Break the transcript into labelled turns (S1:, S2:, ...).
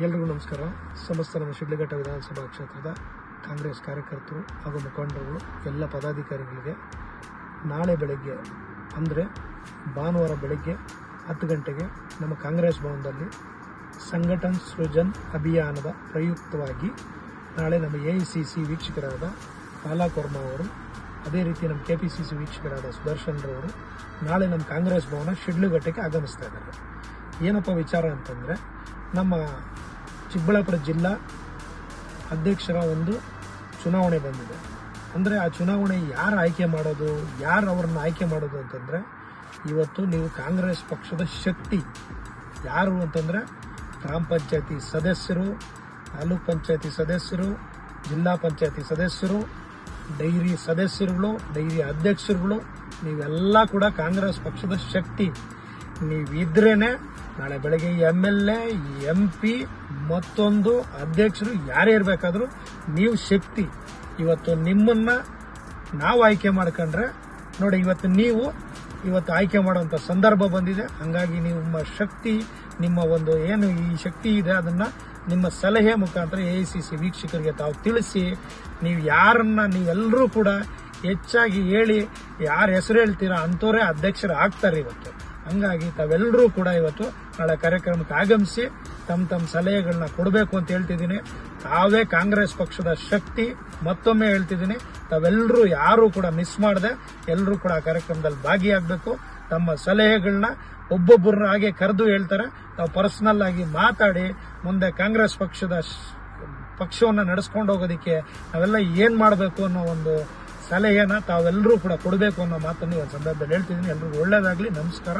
S1: ಎಲ್ರಿಗೂ ನಮಸ್ಕಾರ. ಸಮಸ್ತ ನಮ್ಮ ಶಿಡ್ಲಘಟ್ಟ ವಿಧಾನಸಭಾ ಕ್ಷೇತ್ರದ ಕಾಂಗ್ರೆಸ್ ಕಾರ್ಯಕರ್ತರು ಹಾಗೂ ಮುಖಂಡರುಗಳು ಎಲ್ಲ ಪದಾಧಿಕಾರಿಗಳಿಗೆ ನಾಳೆ ಬೆಳಗ್ಗೆ ಅಂದರೆ ಭಾನುವಾರ ಬೆಳಗ್ಗೆ 10 ಗಂಟೆಗೆ ನಮ್ಮ ಕಾಂಗ್ರೆಸ್ ಭವನದಲ್ಲಿ ಸಂಘಟನ್ ಸೃಜನ್ ಅಭಿಯಾನದ ಪ್ರಯುಕ್ತವಾಗಿ ನಾಳೆ ನಮ್ಮ AICC ವೀಕ್ಷಕರಾದ ಪಾಲಕ್ ವರ್ಮಾ ಅವರು, ಅದೇ ರೀತಿ ನಮ್ಮ KPCC ವೀಕ್ಷಕರಾದ ಸುದರ್ಶನ್ ರವರು ನಾಳೆ ನಮ್ಮ ಕಾಂಗ್ರೆಸ್ ಭವನ ಶಿಡ್ಲಘಟ್ಟಕ್ಕೆ ಆಗಮಿಸ್ತಾ ಇದ್ದಾರೆ. ಏನಪ್ಪ ವಿಚಾರ ಅಂತಂದರೆ, ನಮ್ಮ ಚಿಕ್ಕಬಳ್ಳಾಪುರ ಜಿಲ್ಲಾ ಅಧ್ಯಕ್ಷರ ಒಂದು ಚುನಾವಣೆ ಬಂದಿದೆ. ಅಂದರೆ ಆ ಚುನಾವಣೆ ಯಾರು ಆಯ್ಕೆ ಮಾಡೋದು, ಯಾರು ಅವ್ರನ್ನ ಆಯ್ಕೆ ಮಾಡೋದು ಅಂತಂದರೆ, ಇವತ್ತು ನೀವು ಕಾಂಗ್ರೆಸ್ ಪಕ್ಷದ ಶಕ್ತಿ ಯಾರು ಅಂತಂದರೆ ಗ್ರಾಮ ಪಂಚಾಯತಿ ಸದಸ್ಯರು, ತಾಲೂಕ್ ಪಂಚಾಯತಿ ಸದಸ್ಯರು, ಜಿಲ್ಲಾ ಪಂಚಾಯತಿ ಸದಸ್ಯರು, ಡೈರಿ ಸದಸ್ಯರುಗಳು, ಡೈರಿ ಅಧ್ಯಕ್ಷರುಗಳು, ನೀವೆಲ್ಲ ಕೂಡ ಕಾಂಗ್ರೆಸ್ ಪಕ್ಷದ ಶಕ್ತಿ. ನೀವಿದ್ರೇನೆ ನಾಳೆ ಬೆಳಗ್ಗೆ MLA, MP ಮತ್ತೊಂದು ಅಧ್ಯಕ್ಷರು ಯಾರೇ ಇರಬೇಕಾದ್ರೂ ನೀವು ಶಕ್ತಿ. ಇವತ್ತು ನಿಮ್ಮನ್ನ ನಾವು ಆಯ್ಕೆ ಮಾಡ್ಕೊಂಡ್ರೆ ನೋಡಿ, ಇವತ್ತು ಆಯ್ಕೆ ಮಾಡುವಂಥ ಸಂದರ್ಭ ಬಂದಿದೆ. ಹಂಗಾಗಿ ನಿಮ್ಮ ಶಕ್ತಿ, ನಿಮ್ಮ ಒಂದು ಏನು ಈ ಶಕ್ತಿ ಇದೆ, ಅದನ್ನ ನಿಮ್ಮ ಸಲಹೆ ಮುಖಾಂತರ AICC ವೀಕ್ಷಕರಿಗೆ ತಾವು ತಿಳಿಸಿ, ನೀವೆಲ್ಲರೂ ಕೂಡ ಹೆಚ್ಚಾಗಿ ಹೇಳಿ, ಯಾರ ಹೆಸರು ಹೇಳ್ತೀರಾ ಅಂಥವರೇ ಅಧ್ಯಕ್ಷರು ಆಗ್ತಾರೆ ಇವತ್ತು. ಹಂಗಾಗಿ ತಾವೆಲ್ಲರೂ ಕೂಡ ಇವತ್ತು ನಾಳೆ ಕಾರ್ಯಕ್ರಮಕ್ಕೆ ಆಗಮಿಸಿ ತಮ್ಮ ಸಲಹೆಗಳನ್ನ ಕೊಡಬೇಕು ಅಂತ ಹೇಳ್ತಿದ್ದೀನಿ. ತಾವೇ ಕಾಂಗ್ರೆಸ್ ಪಕ್ಷದ ಶಕ್ತಿ. ಮತ್ತೊಮ್ಮೆ ಹೇಳ್ತಿದ್ದೀನಿ, ತಾವೆಲ್ಲರೂ ಯಾರು ಕೂಡ ಮಿಸ್ ಮಾಡದೆ ಎಲ್ಲರೂ ಕೂಡ ಆ ಕಾರ್ಯಕ್ರಮದಲ್ಲಿ ಭಾಗಿಯಾಗಬೇಕು. ತಮ್ಮ ಸಲಹೆಗಳನ್ನ ಒಬ್ಬೊಬ್ಬರನ್ನ ಹಾಗೆ ಕರೆದು ಹೇಳ್ತಾರೆ, ತಾವು ಪರ್ಸನಲ್ ಆಗಿ ಮಾತಾಡಿ ಮುಂದೆ ಕಾಂಗ್ರೆಸ್ ಪಕ್ಷವನ್ನು ನಡೆಸ್ಕೊಂಡು ಹೋಗೋದಕ್ಕೆ ನಾವೆಲ್ಲ ಏನ್ ಮಾಡಬೇಕು ಅನ್ನೋ ಒಂದು ಸಲಹೆನ ತಾವೆಲ್ಲರೂ ಕೂಡ ಕೊಡಬೇಕು ಅನ್ನೋ ಮಾತನ್ನು ಈ ಸಂದರ್ಭದಲ್ಲಿ ಹೇಳ್ತಿದ್ದೀನಿ. ಎಲ್ರಿಗೂ ಒಳ್ಳೇದಾಗ್ಲಿ. ನಮಸ್ಕಾರ.